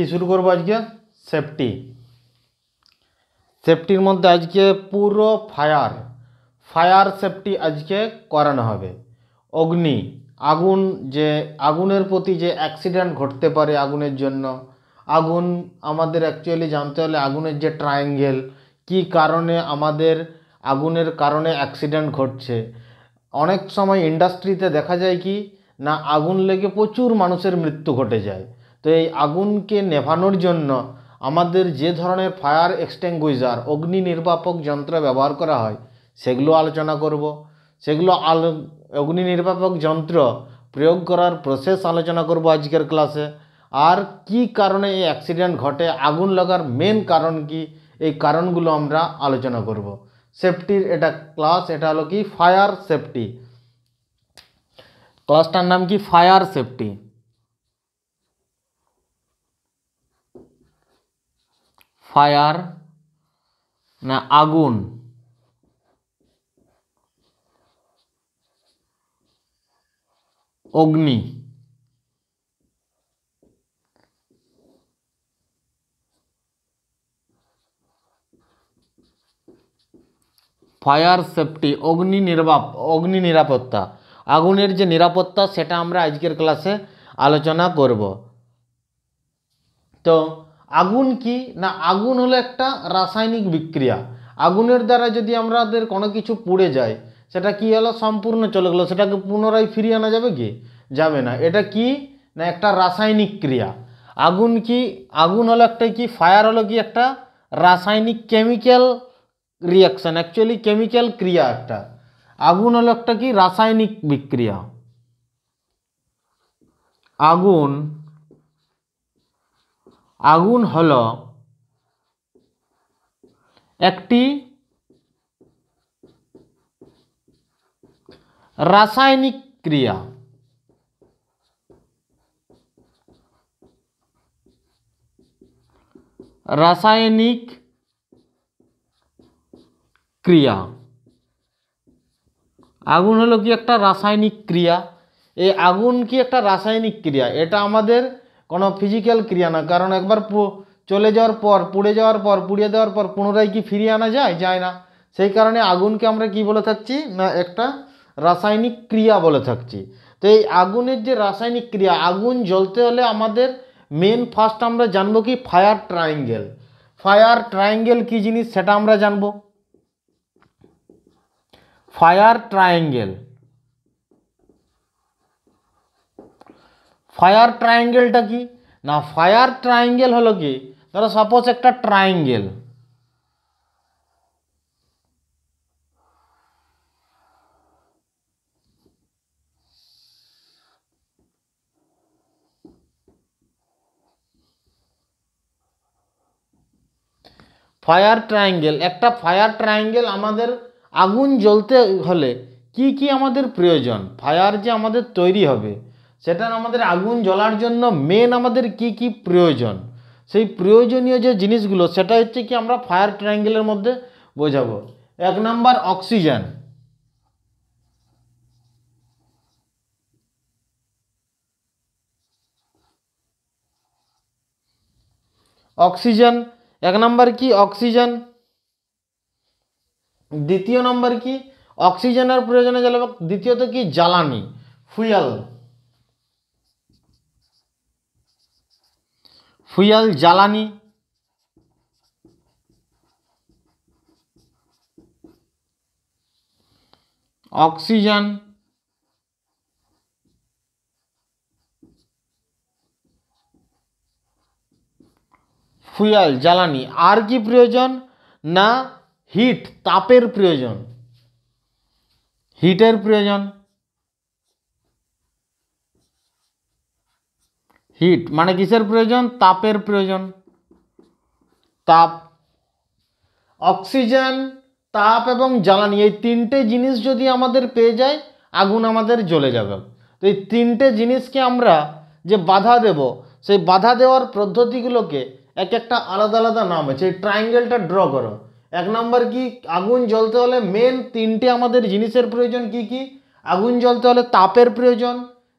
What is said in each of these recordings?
কি শুরু করবো আজকে? সেফটি। সেফটির মধ্যে আজকে পুরো ফায়ার সেফটি আজকে করানো হবে। অগ্নি, আগুন, যে আগুনের প্রতি যে অ্যাক্সিডেন্ট ঘটতে পারে আগুনের জন্য, আগুন আমাদের অ্যাকচুয়ালি জানতে হলে আগুনের যে ট্রায়াঙ্গেল, কি কারণে আমাদের আগুনের কারণে অ্যাক্সিডেন্ট ঘটছে। অনেক সময় ইন্ডাস্ট্রিতে দেখা যায় কি না, আগুন লেগে প্রচুর মানুষের মৃত্যু ঘটে যায়। তো এই আগুনকে নেভানোর জন্য আমাদের যে ধরনের ফায়ার এক্সটিংগুইশার, অগ্নি নির্বাপক যন্ত্র ব্যবহার করা হয় সেগুলো আলোচনা করব। অগ্নি নির্বাপক যন্ত্র প্রয়োগ করার প্রসেস আলোচনা করব আজকের ক্লাসে। আর কি কারণে এই অ্যাক্সিডেন্ট ঘটে, আগুন লাগার মেন কারণ কি, এই কারণগুলো আমরা আলোচনা করব। সেফটির এটা ক্লাস, এটা হলো কি ফায়ার সেফটি। ক্লাসটার নাম কি ফায়ার সেফটি। ফায়ার না আগুন, অগ্নি, ফায়ার সেফটি, অগ্নি নিরাপত্তা, আগুনের যে নিরাপত্তা সেটা আমরা আজকের ক্লাসে আলোচনা করব। তো আগুন কি না, আগুন হলো একটা রাসায়নিক বিক্রিয়া। আগুনের দ্বারা যদি আমাদের কোনো কিছু পুড়ে যায়, সেটা কি হলো, সম্পূর্ণ চলে গেলো, সেটাকে পুনরায় ফিরিয়ে আনা যাবে কি? যাবে না। এটা কি না, একটা রাসায়নিক ক্রিয়া। আগুন কি, আগুন হলো একটা কি, ফায়ার হলো কি একটা রাসায়নিক কেমিক্যাল রিয়াকশান, অ্যাকচুয়ালি কেমিক্যাল ক্রিয়া একটা। আগুন হলো একটা কি রাসায়নিক বিক্রিয়া। আগুন হলো একটি রাসায়নিক ক্রিয়া। রাসায়নিক ক্রিয়া, আগুন হলো কি একটা রাসায়নিক ক্রিয়া। এই আগুন কি একটা রাসায়নিক ক্রিয়া, এটা আমাদের কোনো ফিজিক্যাল ক্রিয়া না। কারণ একবার চলে যাওয়ার পর, পুড়ে যাওয়ার পর, পুড়িয়ে দেওয়ার পর পুনরায় কি ফিরিয়ে আনা যায়? যায় না। সেই কারণে আগুনকে আমরা কি বলে থাকছি না, একটা রাসায়নিক ক্রিয়া বলে থাকছি। তো এই আগুনের যে রাসায়নিক ক্রিয়া, আগুন জ্বলতে হলে আমাদের মেন ফার্স্ট আমরা জানবো কি ফায়ার ট্রায়াঙ্গেল। ফায়ার ট্রায়াঙ্গেল কি জিনিস সেটা আমরা জানবো। ফায়ার ট্রায়াঙ্গেল, ফায়ার ট্রায়াঙ্গেলটা কি না, ফায়ার ট্রায়াঙ্গেল হলো কি, ধরো সাপোজ একটা ট্রায়াঙ্গেল, ফায়ার ট্রায়াঙ্গেল, একটা ফায়ার ট্রায়াঙ্গেল আমাদের আগুন জ্বলতে হলে কি কি আমাদের প্রয়োজন, ফায়ার যে আমাদের তৈরি হবে সেটার আমাদের আগুন জ্বলার জন্য মেন আমাদের কি কি প্রয়োজন, সেই প্রয়োজনীয় যে জিনিসগুলো সেটা হচ্ছে কি আমরা ফায়ার ট্রায়াঙ্গেলের মধ্যে বোঝাবো। 1 নম্বর অক্সিজেন, অক্সিজেন 1 নম্বর কি অক্সিজেন। দ্বিতীয় নম্বর কি অক্সিজেনের প্রয়োজনে জ্বালাবো। দ্বিতীয়ত কি জ্বালানি, ফুয়েল জ্বালানি। অক্সিজেন, ফুয়েল জ্বালানি। আর কি প্রয়োজন না হিট, তাপের প্রয়োজন, হিটের প্রয়োজন। হিট মানে কিসের প্রয়োজন? তাপের প্রয়োজন। তাপ, অক্সিজেন, তাপ এবং জ্বালানি, এই তিনটে জিনিস যদি আমাদের পেয়ে যায় আগুন আমাদের জ্বলে যাবে। তো এই তিনটে জিনিসকে আমরা যে বাধা দেব, সেই বাধা দেওয়ার পদ্ধতিগুলোকে এক একটা আলাদা আলাদা নাম আছে। এই ট্রায়াঙ্গেলটা ড্র করো। 1 নম্বর কি আগুন জ্বলতে হলে মেন তিনটে আমাদের জিনিসের প্রয়োজন। কি কি? আগুন জ্বলতে হলে তাপের প্রয়োজন,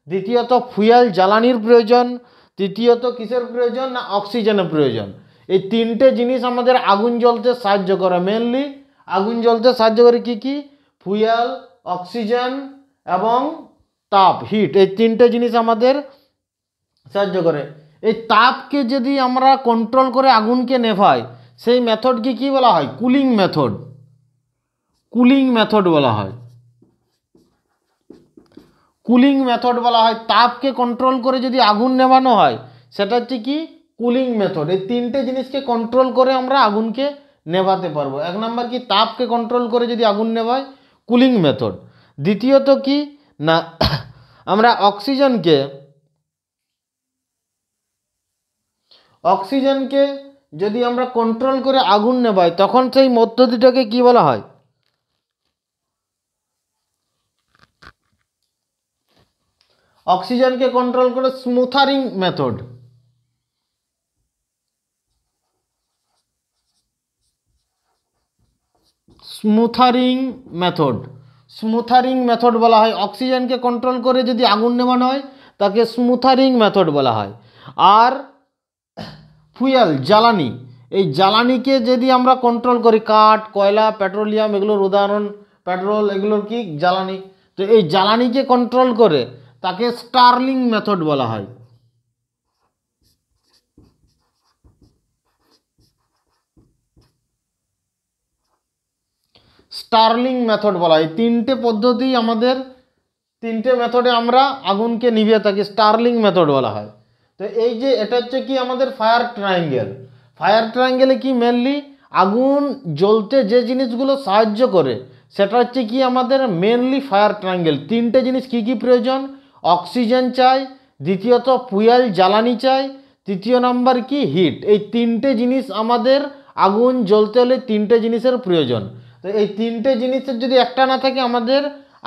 দ্বিতীয়ত ফুয়েল জ্বালানির প্রয়োজন, তৃতীয়ত কিসের প্রয়োজন? না অক্সিজেনের প্রয়োজন। এই তিনটে জিনিস আমাদের আগুন জ্বলতে সাহায্য করে। মেনলি আগুন জ্বলতে সাহায্য করে কি কি? ফুয়েল, অক্সিজেন এবং তাপ, হিট। এই তিনটে জিনিস আমাদের সাহায্য করে। এই তাপকে যদি আমরা কন্ট্রোল করে আগুনকে নেভাই, সেই মেথডকে কি বলা হয়? Cooling method. কুলিং মেথড বলা হয়। কুলিং মেথড বলা হয়। তাপকে কন্ট্রোল করে যদি আগুন নেভানো হয় সেটা হচ্ছে কি? Cooling method. এই তিনটে জিনিসকে কন্ট্রোল করে আমরা আগুনকে নেভাতে পারবো। এক নম্বর কি? তাপকে কন্ট্রোল করে যদি আগুন নেভায়, কুলিং মেথড। দ্বিতীয়ত কি না আমরা অক্সিজেনকে যদি আমরা কন্ট্রোল করে আগুন নেভাই তখন সেই পদ্ধতিটাকে কি বলা হয়? অক্সিজেনকে কন্ট্রোল করে স্মুথারিং মেথড। স্মুথারিং মেথড। স্মুথারিং মেথড বলা হয়। অক্সিজেনকে কন্ট্রোল করে যদি আগুন নেভানো হয় তাকে স্মুথারিং মেথড বলা হয়। আর ফুয়েল, জ্বালানি, এই জ্বালানিকে যদি আমরা কন্ট্রোল করি, কাঠ, কয়লা, পেট্রোলিয়াম, এগুলোর উদাহরণ পেট্রোল, এগুলোর কি? জ্বালানি। তো এই জ্বালানিকে কন্ট্রোল করে তাকে স্টার্লিং মেথড বলা হয়। স্টার্লিং মেথড বলা হয়। তিনটে পদ্ধতি আমাদের, তিনটে মেথডে আমরা আগুনকে নিভিয়ে থাকি, স্টার্লিং মেথড বলা হয়। তো এই যে এটা হচ্ছে কি আমাদের ফায়ার ট্রায়াঙ্গেল। ফায়ার ট্রায়াঙ্গেলে কি মেনলি আগুন জ্বলতে যে জিনিসগুলো সাহায্য করে সেটা হচ্ছে কি আমাদের মেনলি ফায়ার ট্রায়াঙ্গেল। তিনটে জিনিস কি কি প্রয়োজন? অক্সিজেন চাই, দ্বিতীয়ত ফুয়েল জ্বালানি চাই, তৃতীয় নাম্বার কি? হিট। এই তিনটে জিনিস আমাদের আগুন জ্বলতে হলে তিনটে জিনিসের প্রয়োজন। তো এই তিনটে জিনিসের যদি একটা না থাকে আমাদের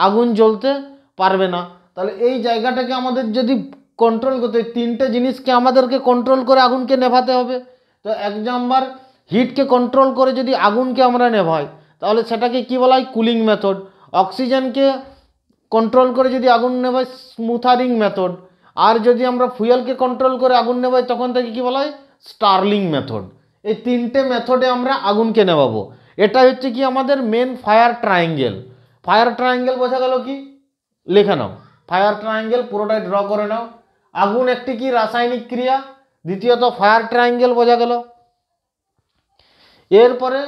আগুন জ্বলতে পারবে না। তাহলে এই জায়গাটাকে আমাদের যদি কন্ট্রোল করতে, তিনটে জিনিসকে আমাদেরকে কন্ট্রোল করে আগুনকে নেভাতে হবে। তো এক নাম্বার হিটকে কন্ট্রোল করে যদি আগুনকে আমরা নেভাই তাহলে সেটাকে কি বলা হয়? Cooling method. অক্সিজেনকে কন্ট্রোল করে যদি আগুন নেভাই, স্মুথারিং মেথড। আর যদি আমরা ফুয়েলকে কন্ট্রোল করে আগুন নেভাই তখন তাকে কি বলা হয়? Sterling method. এই তিনটে মেথডে আমরা আগুনকে নেভাবো। এটা হচ্ছে কি আমাদের main fire triangle. Fire triangle বোঝা গেল কি? লিখে নাও ফায়ার ট্রায়াঙ্গেল, পুরোটাই ড্র করে নাও। আগুন একটি কি? রাসায়নিক ক্রিয়া। দ্বিতীয়ত ফায়ার ট্রায়াঙ্গেল বোঝা গেল। এরপরে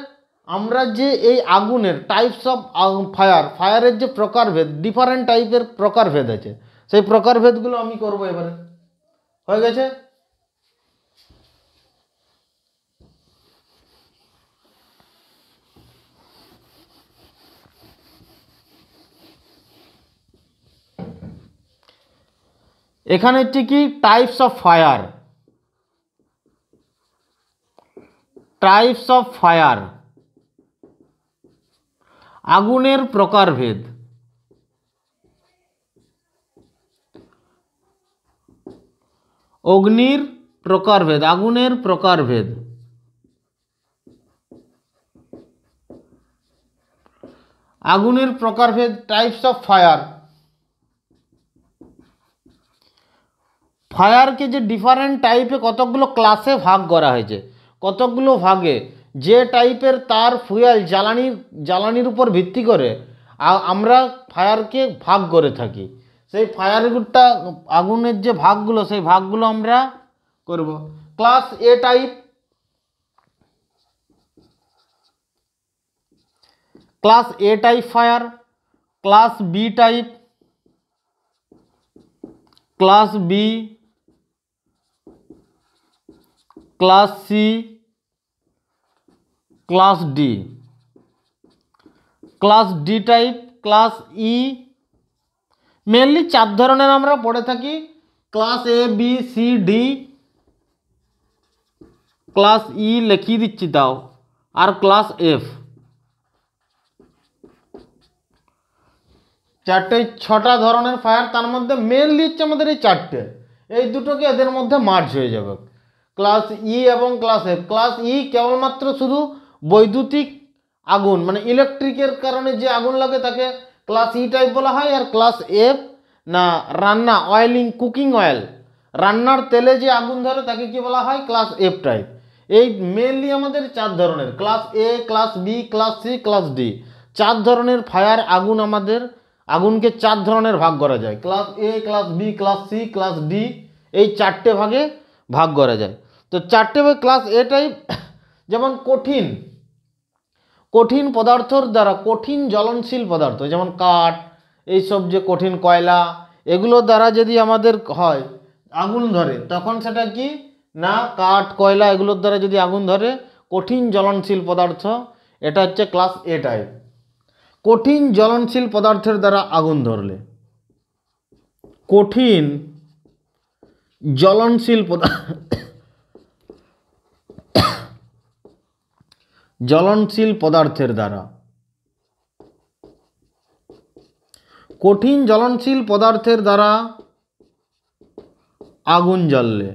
আমরা যে এই আগুনের টাইপস অফ ফায়ারের যে প্রকারভেদ, ডিফারেন্ট টাইপের প্রকারভেদ আছে, সেই প্রকারভেদগুলো আমি করব এবারে। হয়ে গেছে? এখানে হচ্ছে কি types of fire. Types of fire, আগুনের প্রকারভেদ। অগ্নির প্রকারভেদ, আগুনের প্রকারভেদ। আগুনের প্রকারভেদ, টাইপস অফ ফায়ার। ফায়ারকে যে ডিফারেন্ট টাইপে কতগুলো ক্লাসে ভাগ করা হয়েছে, কতগুলো ভাগে যে টাইপের তার ফুয়েল জ্বালানির উপর ভিত্তি করে আমরা ফায়ারকে ভাগ করে থাকি। সেই ফায়ারগুলোটা, আগুনের যে ভাগগুলো, সেই ভাগগুলো আমরা করব। Class A type, class A type fire, class B type, class B, class C, class D. Class D type, class E. Mainly চার ধরনের আমরা পড়ে থাকি, class A, B, C, D. Class E লিখিয়ে দিচ্ছি তাও, আর ক্লাস এফ। চারটে, ছটা ধরনের ফায়ার, তার মধ্যে মেনলি হচ্ছে আমাদের এই চারটে। এই দুটোকে এদের মধ্যে মার্জ হয়ে যাবে, ক্লাস ই এবং ক্লাস এফ। ক্লাস ই কেবলমাত্র শুধু বৈদ্যুতিক আগুন, মানে ইলেকট্রিকের কারণে যে আগুন লাগে তাকে ক্লাস ই টাইপ বলা হয়। আর ক্লাস এফ না রান্না, অয়েলিং, কুকিং অয়েল, রান্নার তেলে যে আগুন ধরে তাকে কি বলা হয়? Class F type. এই মেনলি আমাদের 4 ধরনের, class A, class B, class C, class D, 4 ধরনের ফায়ার আগুন। আমাদের আগুনকে 4 ধরনের ভাগ করা যায়, class A, class B, class C, class D, এই 4টে ভাগে ভাগ করা যায়। তো 4টে ভাগ। ক্লাস এ টাইপ যেমন কঠিন কঠিন পদার্থর দ্বারা, কঠিন জ্বলনশীল পদার্থ যেমন কাঠ, এইসব যে কঠিন কয়লা, এগুলোর দ্বারা যদি আমাদের হয় আগুন ধরে, তখন সেটা কি না, কাঠ কয়লা এগুলোর দ্বারা যদি আগুন ধরে, কঠিন জ্বলনশীল পদার্থ, এটা হচ্ছে ক্লাস এ টাইপ। কঠিন জ্বলনশীল পদার্থের দ্বারা আগুন ধরলে, কঠিন জ্বলনশীল জ্বলনশীল পদার্থের দ্বারা, কঠিন জ্বলনশীল পদার্থের দ্বারা আগুন জ্বললে,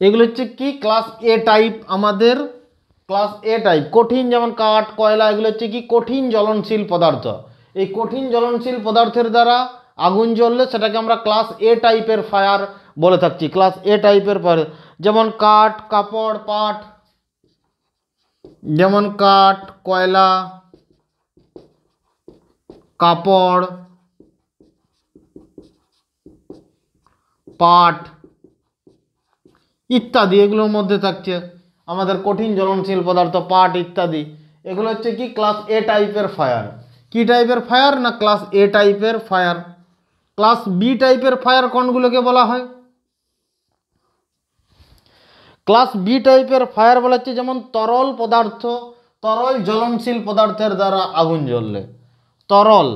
এগুলো হচ্ছে কি ক্লাস এ টাইপ। আমাদের ক্লাস এ টাইপ কঠিন, যেমন কাঠ কয়লা, এগুলো হচ্ছে কি কঠিন জ্বলনশীল পদার্থ। এই কঠিন জ্বলনশীল পদার্থের দ্বারা আগুন জ্বললে সেটাকে আমরা ক্লাস এ টাইপের ফায়ার বলে থাকছি, ক্লাস এ টাইপের ফায়ার। যেমন কাঠ, কাপড়, পাট, যেমন কাঠ, কয়লা, কাপড়, পাট ইত্যাদি, এগুলোর মধ্যে থাকছে আমাদের কঠিন জ্বলনশীল পদার্থ, পাট ইত্যাদি। এগুলো হচ্ছে কি ক্লাস এ টাইপের ফায়ার। কি টাইপের ফায়ার না ক্লাস এ টাইপের ফায়ার। ক্লাস বি টাইপের ফায়ার কোনগুলোকে বলা হয়? ক্লাস বি টাইপের ফায়ার বলা হচ্ছে যেমন তরল পদার্থ, তরল জ্বলনশীল পদার্থের দ্বারা আগুন জ্বললে, তরল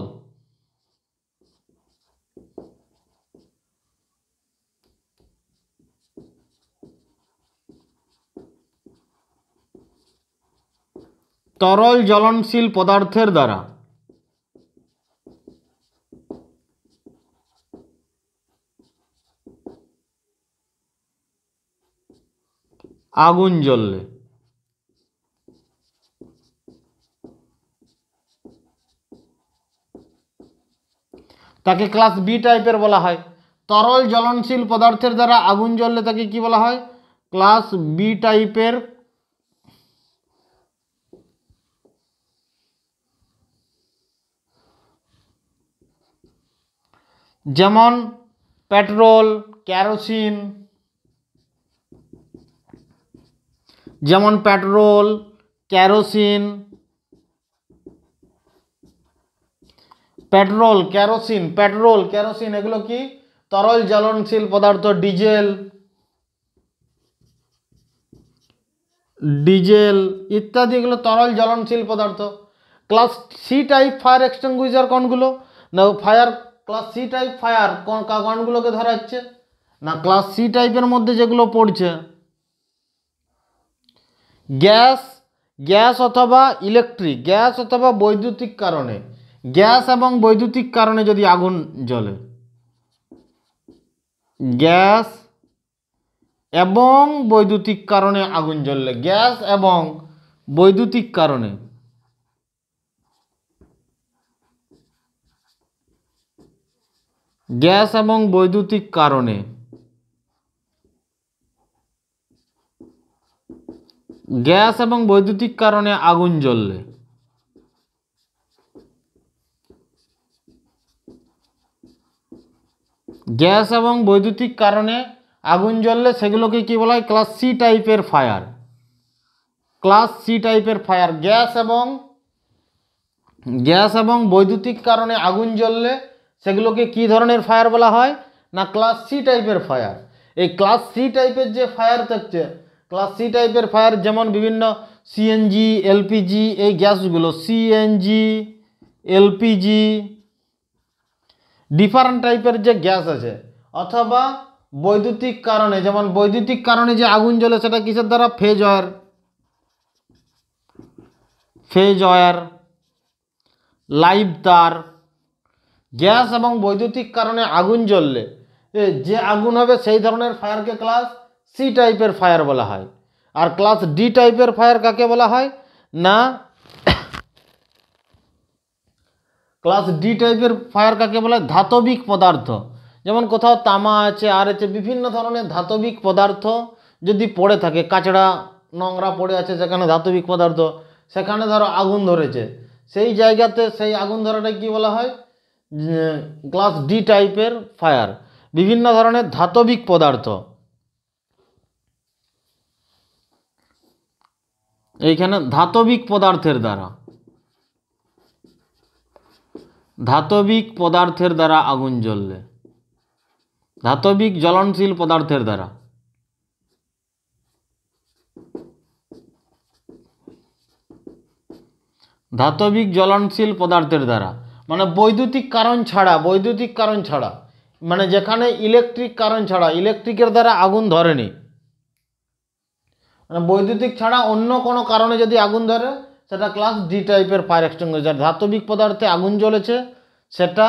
তরল জ্বলনশীল পদার্থের দ্বারা আগুন জ্বললে, তাকে ক্লাস বি টাইপের বলা হয়। তরল জ্বলনশীল পদার্থের দ্বারা আগুন জ্বললে তাকে কি বলা হয়? ক্লাস বি টাইপের। যেমন পেট্রোল, কেরোসিন, যেমন petrol, kerosene, petrol, kerosene, petrol, kerosene এগুলো কি তরল জ্বলনশীল পদার্থ। ডিজেল, ডিজেল ইত্যাদি এগুলো তরল জ্বলনশীল পদার্থ। Class C type fire extinguisher কোনগুলো না? Fire class C type fire কোনগুলোকে ধরা হচ্ছে না? ক্লাস সি টাইপের মধ্যে যেগুলো পড়ছে গ্যাস, গ্যাস অথবা ইলেকট্রিক, গ্যাস অথবা বৈদ্যুতিক কারণে, গ্যাস এবং বৈদ্যুতিক কারণে যদি আগুন জ্বলে, গ্যাস এবং বৈদ্যুতিক কারণে আগুন জ্বললে, গ্যাস এবং বৈদ্যুতিক কারণে, গ্যাস এবং বৈদ্যুতিক কারণে, গ্যাস এবং বৈদ্যুতিক কারণে আগুন জ্বললে, গ্যাস এবং বৈদ্যুতিক কারণে আগুন জ্বললে সেগুলোকে কি বলা হয়? ক্লাস সি টাইপের ফায়ার। ক্লাস সি টাইপের ফায়ার গ্যাস এবং বৈদ্যুতিক কারণে আগুন জ্বললে সেগুলোকে কি ধরনের ফায়ার বলা হয় না? ক্লাস সি টাইপের ফায়ার। এই ক্লাস সি টাইপের যে ফায়ার থাকছে, ক্লাস সি টাইপের ফায়ার যেমন বিভিন্ন সিএনজি, এলপিজি, এই গ্যাসগুলো সিএনজি, এলপিজি, ডিফারেন্ট টাইপের যে গ্যাস আছে, অথবা বৈদ্যুতিক কারণে, যেমন বৈদ্যুতিক কারণে যে আগুন জ্বলে সেটা কিসের দ্বারা? Phase wire, phase wire, live তার। গ্যাস এবং বৈদ্যুতিক কারণে আগুন জ্বললে যে আগুন হবে সেই ধরনের ফায়ারকে ক্লাস সি টাইপের ফায়ার বলা হয়। আর ক্লাস ডি টাইপের ফায়ার কাকে বলা হয় না? ক্লাস ডি টাইপের ফায়ার কাকে বলে? ধাতবিক পদার্থ, যেমন কোথাও তামা আছে আর আছে, বিভিন্ন ধরনের ধাতবিক পদার্থ যদি পড়ে থাকে, কাচড়া নোংরা পড়ে আছে সেখানে ধাতবিক পদার্থ, সেখানে ধরো আগুন ধরেছে, সেই জায়গাতে সেই আগুন ধরাটা কি বলা হয়? ক্লাস ডি টাইপের ফায়ার। বিভিন্ন ধরনের ধাতবিক পদার্থ, এইখানে ধাতবিক পদার্থের দ্বারা, ধাতবিক পদার্থের দ্বারা আগুন জ্বললে, ধাতবিক জ্বলনশীল পদার্থের দ্বারা, ধাতবিক জ্বলনশীল পদার্থের দ্বারা মানে বৈদ্যুতিক কারণ ছাড়া, বৈদ্যুতিক কারণ ছাড়া, মানে যেখানে ইলেকট্রিক কারণ ছাড়া, ইলেকট্রিকের দ্বারা আগুন ধরেনি, মানে বৈদ্যুতিক ছাড়া অন্য কোনো কারণে যদি আগুন ধরে সেটা ক্লাস ডি টাইপের ফায়ার এক্সটিংগুইশার। ধাতবিক পদার্থে আগুন জ্বলেছে, সেটা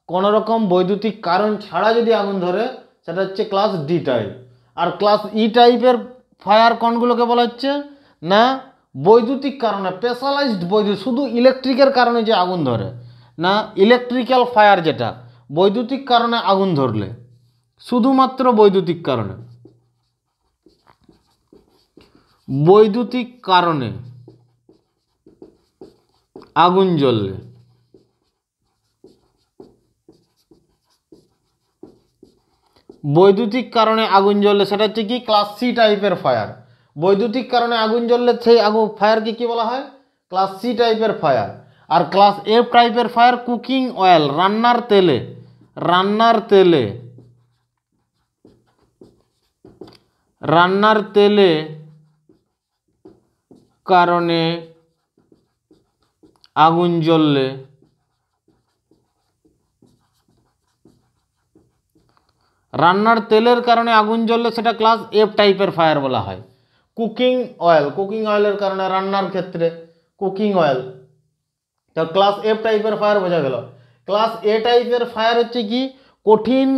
কোনো রকম বৈদ্যুতিক কারণ ছাড়া যদি আগুন ধরে সেটা হচ্ছে ক্লাস ডি টাইপ। আর ক্লাস ই টাইপের ফায়ার কোনগুলোকে বলা হচ্ছে না? বৈদ্যুতিক কারণে, স্পেশালাইজড বৈদ্যুতিক, শুধু ইলেকট্রিকের কারণে যে আগুন ধরে না, ইলেকট্রিক্যাল ফায়ার, যেটা বৈদ্যুতিক কারণে আগুন ধরলে, শুধুমাত্র বৈদ্যুতিক কারণে, বৈদ্যুতিক কারণে আগুন জ্বললে, বৈদ্যুতিক কারণে আগুন জ্বললে সেটা হচ্ছে কি? ক্লাস সি টাইপের ফায়ার। বৈদ্যুতিক কারণে আগুন জ্বললে সেই আগুন ফায়ারকে কি বলা হয়? ক্লাস সি টাইপের ফায়ার। আর ক্লাস এফ টাইপের ফায়ার কুকিং অয়েল, রান্নার তেলে, রান্নার তেলে, রান্নার তেলে কারণে আগুন জ্বললে, রান্নার তেলের কারণে আগুন জ্বললে সেটা ক্লাস এফ টাইপের ফায়ার বলা হয়। কুকিং অয়েল, কুকিং অয়েলের কারণে, রান্নার ক্ষেত্রে কুকিং অয়েল, তো ক্লাস এফ টাইপের ফায়ার বোঝা গেল। ক্লাস এ টাইপের ফায়ার হচ্ছে কি? কঠিন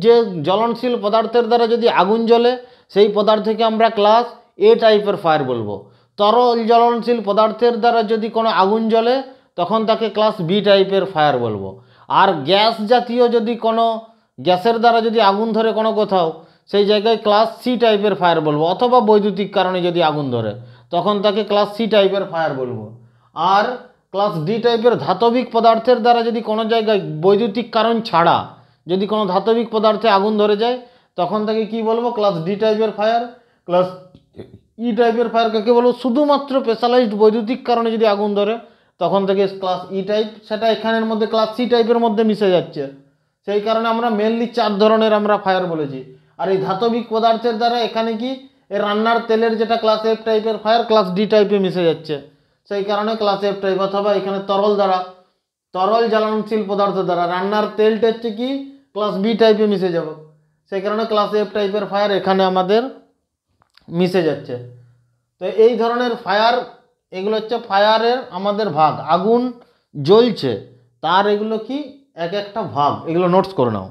যে জ্বলনশীল পদার্থের দ্বারা যদি আগুন জ্বলে সেই পদার্থকে আমরা ক্লাস এ টাইপের ফায়ার বলবো। তরল জ্বলনশীল পদার্থের দ্বারা যদি কোনো আগুন জ্বলে তখন তাকে ক্লাস বি টাইপের ফায়ার বলবো। আর গ্যাস জাতীয় যদি কোনো, গ্যাসের দ্বারা যদি আগুন ধরে কোনো কোথাও, সেই জায়গায় ক্লাস সি টাইপের ফায়ার বলবো। অথবা বৈদ্যুতিক কারণে যদি আগুন ধরে তখন তাকে ক্লাস সি টাইপের ফায়ার বলবো। আর ক্লাস ডি টাইপের ধাতবিক পদার্থের দ্বারা যদি কোনো জায়গায় বৈদ্যুতিক কারণ ছাড়া যদি কোনো ধাতবিক পদার্থে আগুন ধরে যায় তখন তাকে কি বলবো? ক্লাস ডি টাইপের ফায়ার। ক্লাস ই টাইপের ফায়ার কাকে বলবো? শুধুমাত্র স্পেশালাইজড বৈদ্যুতিক কারণে যদি আগুন ধরে তখন থেকে ক্লাস ই টাইপ, সেটা এখানের মধ্যে ক্লাস সি টাইপের মধ্যে মিশে যাচ্ছে, সেই কারণে আমরা মেনলি 4 ধরনের আমরা ফায়ার বলেছি। আর এই ধাতবিক পদার্থের দ্বারা এখানে কি এই রান্নার তেলের যেটা ক্লাস এফ টাইপের ফায়ার ক্লাস ডি টাইপে মিশে যাচ্ছে, সেই কারণে ক্লাস এফ টাইপ। অথবা এখানে তরল দ্বারা, তরল জ্বলনশীল পদার্থ দ্বারা রান্নার তেলটা হচ্ছে কি? ক্লাস বি টাইপে মিশে যাব, সেই কারণে ক্লাস এফ টাইপের ফায়ার এখানে আমাদের মিশে যাচ্ছে। তো এই ধরনের ফায়ার, এগুলো হচ্ছে ফায়ারের আমাদের ভাগ। আগুন জ্বলছে তার এগুলো কি এক একটা ভাগ, এগুলো নোটস করে নাও।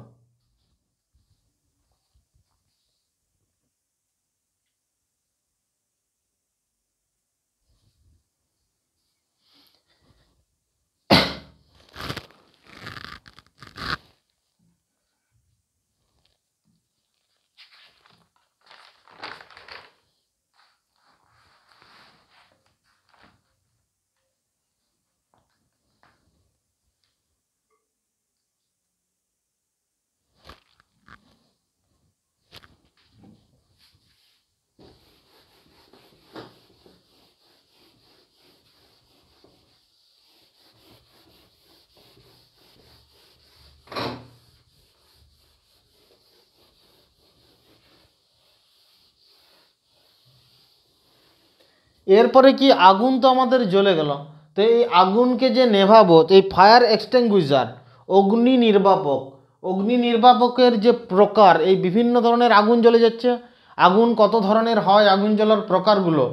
এরপরে কি? আগুন তো আমাদের জ্বলে গেল, তো এই আগুনকে যে নেভাবো, এই ফায়ার এক্সটিংগুইশার, অগ্নি নির্বাপক, অগ্নি নির্বাপকের যে প্রকার, এই বিভিন্ন ধরনের আগুন জ্বলে যাচ্ছে। আগুন কত ধরনের হয়, আগুন জ্বলার প্রকারগুলো,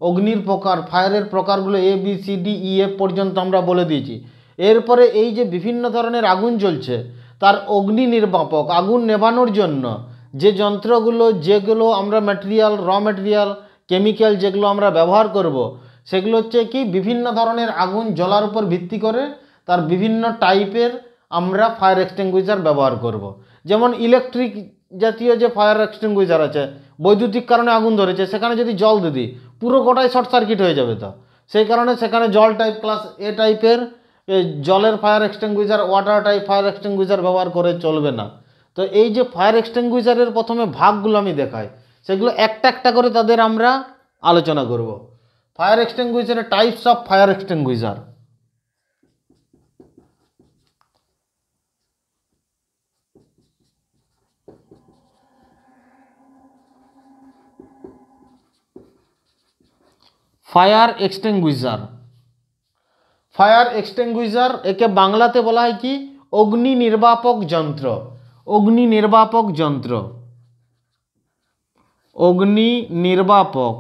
অগ্নির প্রকার, ফায়ারের প্রকারগুলো A B C D E F পর্যন্ত আমরা বলে দিয়েছি। এরপরে এই যে বিভিন্ন ধরনের আগুন জ্বলছে তার অগ্নি নির্বাপক, আগুন নেভানোর জন্য যে যন্ত্রগুলো, যেগুলো আমরা ম্যাটেরিয়াল, র ম্যাটেরিয়াল, কেমিক্যাল যেগুলো আমরা ব্যবহার করব, সেগুলো হচ্ছে কি বিভিন্ন ধরনের আগুন জ্বলার উপর ভিত্তি করে তার বিভিন্ন টাইপের আমরা ফায়ার এক্সটিংগুইশার ব্যবহার করব। যেমন ইলেকট্রিক জাতীয় যে ফায়ার এক্সটিংগুইশার আছে, বৈদ্যুতিক কারণে আগুন ধরেছে, সেখানে যদি জল দিই পুরো গোটাই শর্ট সার্কিট হয়ে যাবে। তো সেই কারণে সেখানে জল টাইপ ক্লাস এ টাইপের জলের fire extinguisher, water type fire extinguisher ব্যবহার করে চলবে না। তো এই যে ফায়ার এক্সটিংগুইশারের প্রথমে ভাগগুলো আমি দেখাই, সেগুলো একটা একটা করে তাদের আমরা আলোচনা করব। ফায়ার এক্সটিংগুইশারের types of fire extinguisher. Fire extinguisher, fire extinguisher একে বাংলাতে বলা হয় কি অগ্নি নির্বাপক যন্ত্র। অগ্নি নির্বাপক যন্ত্র, অগ্নি নির্বাপক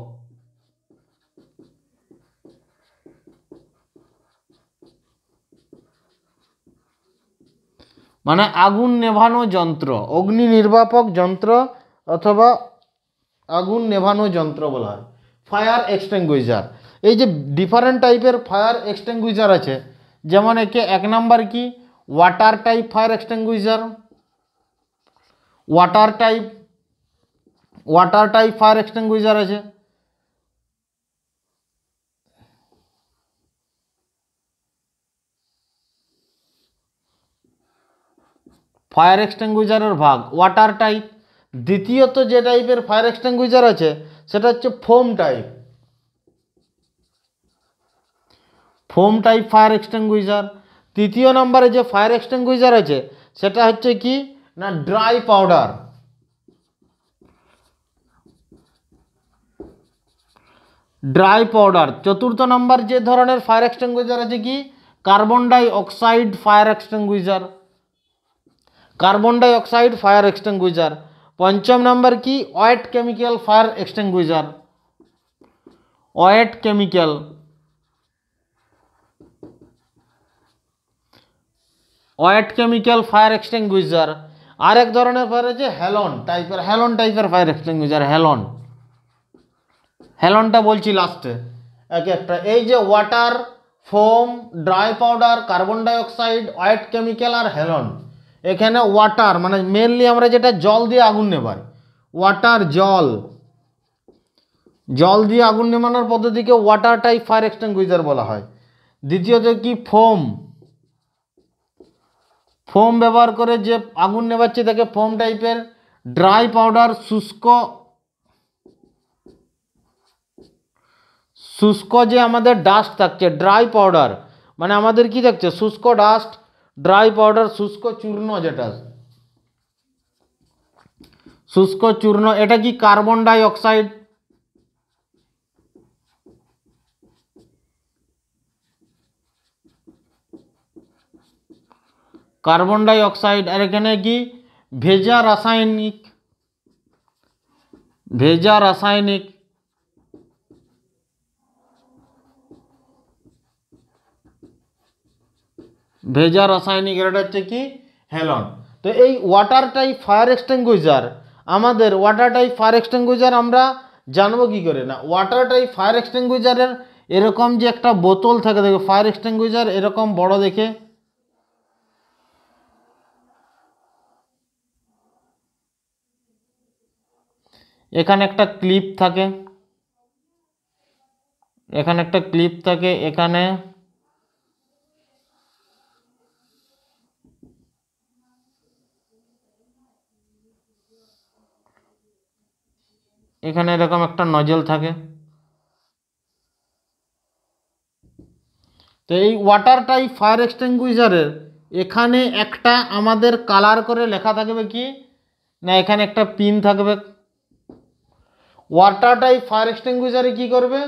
মানে আগুন নেভানো যন্ত্র, অগ্নি নির্বাপক যন্ত্র অথবা আগুন নেভানো যন্ত্র বলা হয় ফায়ার এক্সটিংগুইশার। এই যে ডিফারেন্ট টাইপের ফায়ার এক্সটিংগুইশার আছে, যেমন একে এক নাম্বার কি water type fire extinguisher, water type fire extinguisher আছে। ফায়ার এক্সটিংগুইশারের ভাগ ওয়াটার টাইপ। দ্বিতীয়ত যে টাইপের ফায়ার এক্সটিংগুইশার আছে সেটা হচ্ছে foam type, foam type fire extinguisher. তৃতীয় নম্বরে যে ফায়ার এক্সটিংগুইশার আছে সেটা হচ্ছে কি না ড্রাই পাউডার, ড্রাই পাউডার। চতুর্থ নম্বর যে ধরনের ফায়ার এক্সটিংগুইশার আছে কি carbon dioxide fire extinguisher, carbon dioxide fire extinguisher. পঞ্চম নম্বর কি wet chemical fire extinguisher, wet chemical, wet chemical fire extinguisher. আরেক ধরনের ফায়ার আছে হ্যালন টাইপের, হ্যালন টাইপের ফায়ার এক্সটিংগুইশার, হ্যালন, হ্যালনটা বলছি লাস্টে এক একটা। এই যে water, foam, dry powder, carbon dioxide, wet chemical আর হ্যালন। এখানে ওয়াটার মানে মেনলি আমরা যেটা জল দিয়ে আগুন নেভাই, ওয়াটার জল, জল দিয়ে আগুন নেভানোর পদ্ধতিকে ওয়াটার টাইপ ফায়ার এক্সটিংগুইশার বলা হয়। দ্বিতীয়ত কি ফোম, ফোম ব্যবহার করে যে আগুন নেভাচ্ছি তাকে ফোম টাইপের। ড্রাই পাউডার শুষ্ক যে আমাদের ডাস্ট থাকছে, ড্রাই পাউডার মানে আমাদের কি থাকছে শুষ্ক ডাস্ট, ড্রাই পাউডার শুষ্ক চূর্ণ, যেটা শুষ্ক চূর্ণ এটা কি carbon die oxide, carbon die oxide. আর এখানে কি ভেজা রাসায়নিক, ভেজা রাসায়নিক, ভেজা রাসায়নিক এটা হচ্ছে কি হ্যালন। তো এই ওয়াটার টাইপ ফায়ার এক্সটিংগুইশার, আমাদের ওয়াটার টাইপ ফায়ার এক্সটিংগুইশার আমরা জানবো কি করে না ওয়াটার টাইপ ফায়ার এক্সটিংগুইশারের এরকম যে একটা বোতল থাকে, দেখো ফায়ার এক্সটিংগুইশার এরকম বড় দেখে, এখানে একটা ক্লিপ থাকে, এখানে একটা ক্লিপ থাকে, এখানে এখানে এরকম একটা নজল থাকে। তো এই ওয়াটার টাইপ ফায়ার এক্সটিংগুইশারের এখানে একটা আমাদের কালার করে লেখা থাকবে কি না এখানে একটা পিন থাকবে। ওয়াটার টাইপ ফায়ার এক্সটিংগুইশারে কি করবে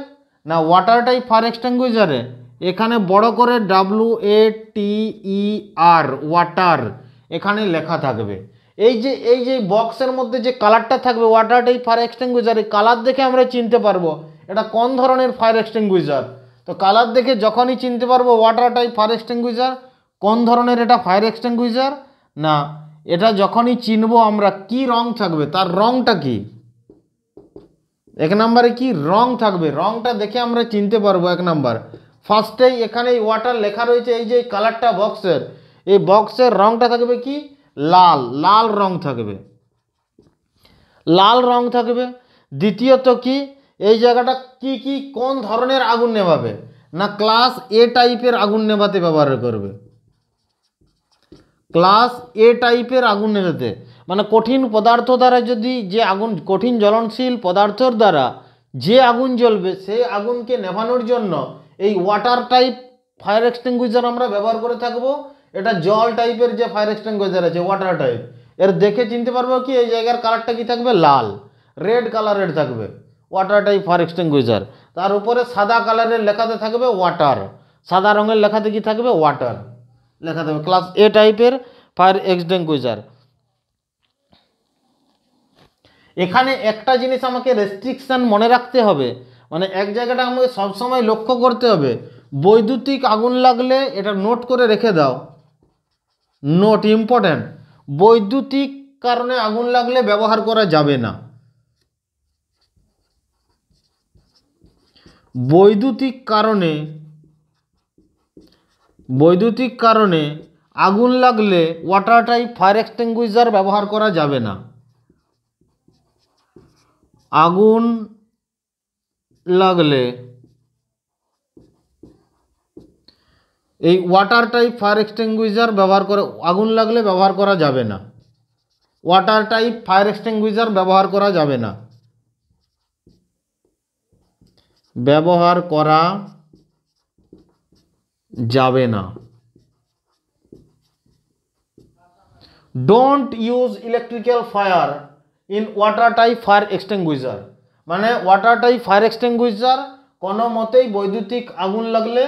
না ওয়াটার টাইপ ফায়ার এক্সটিংগুইশারে এখানে বড় করে WATER ওয়াটার এখানে লেখা থাকবে। এই যে বক্সের মধ্যে যে কালারটা থাকবে ওয়াটার টাইপ ফায়ার এক্সটিংগুইশার, এই কালার দেখে আমরা চিনতে পারবো এটা কোন ধরনের ফায়ার এক্সটিংগুইশার। তো কালার দেখে যখনই চিনতে পারবো ওয়াটার টাইপ ফায়ার এক্সটিংগুইশার কোন ধরনের এটা ফায়ার এক্সটিংগুইশার, না এটা যখনই চিনবো আমরা কি রং থাকবে, তার রংটা কি, এক নম্বরে কি রং থাকবে, রংটা দেখে আমরা চিনতে পারবো এক নাম্বার ফার্স্টেই এখানে এই ওয়াটার লেখা রয়েছে, এই যে কালারটা বক্সের, এই বক্সের রংটা থাকবে কি লাল, লাল রং থাকবে, লাল রং থাকবে। দ্বিতীয়ত কি এই জায়গাটা কি কি কোন ধরনের আগুন নেভাবে, না ক্লাস এ টাইপের আগুন নেভাতে ব্যবহার করবে, ক্লাস এ টাইপের আগুন নেভাতে, মানে কঠিন পদার্থ দ্বারা যদি যে আগুন, কঠিন জ্বলনশীল পদার্থর দ্বারা যে আগুন জ্বলবে সেই আগুনকে নেভানোর জন্য এই ওয়াটার টাইপ ফায়ার এক্সটিংগুইজার আমরা ব্যবহার করে থাকবো। এটা জল টাইপের যে ফায়ার এক্সটিংগুইজার আছে ওয়াটার টাইপ, এর দেখে চিনতে পারবো কি এই জায়গার কালারটা কি থাকবে লাল, রেড কালারের থাকবে ওয়াটার টাইপ ফায়ার এক্সটিংগুইজার। তার উপরে সাদা কালারের লেখাতে থাকবে ওয়াটার, সাদা রঙের লেখাতে কি থাকবে ওয়াটার লেখা থাকবে, ক্লাস এ টাইপের ফায়ার এক্সটিংগুইজার। এখানে একটা জিনিস আমাকে রেস্ট্রিকশন মনে রাখতে হবে, মানে এক জায়গাটা আমাকে সবসময় লক্ষ্য করতে হবে, বৈদ্যুতিক আগুন লাগলে এটা নোট করে রেখে দাও, নোট ইম্পর্ট্যান্ট, বৈদ্যুতিক কারণে আগুন লাগলে ব্যবহার করা যাবে না, বৈদ্যুতিক কারণে আগুন লাগলে ওয়াটার টাইপ ফায়ার এক্সটিংগুইজার ব্যবহার করা যাবে না, আগুন লাগলে এই ওয়াটার টাইপ ফায়ার এক্সটিংগুইজার ব্যবহার করে, আগুন লাগলে ব্যবহার করা যাবে না, ওয়াটার টাইপ ফায়ার এক্সটিংগুইজার ব্যবহার করা যাবে না, ব্যবহার করা যাবে না। Don't use electrical fire in water type fire extinguisher, মানে ওয়াটার টাইপ ফায়ার এক্সটিংগুইজার কোনো মতেই বৈদ্যুতিক আগুন লাগলে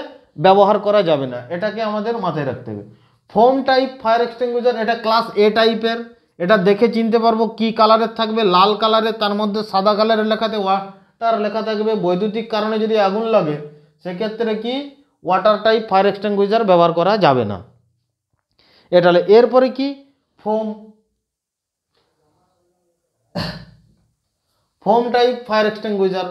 ব্যবহার করা যাবে না, এটাকে আমাদের মাথায় রাখতে হবে। ফোম টাইপ ফায়ার এক্সটিংগুইজার এটা ক্লাস এ টাইপের, এটা দেখে চিনতে পারবো কি কালারের থাকবে, লাল কালারের, তার মধ্যে সাদা কালারের লেখাতে ওয়াটার লেখা থাকবে। বৈদ্যুতিক কারণে যদি আগুন লাগে সেক্ষেত্রে কি ওয়াটার টাইপ ফায়ার এক্সটিংগুইজার ব্যবহার করা যাবে না। এটা হলে এরপরে কি foam, foam type fire extinguisher,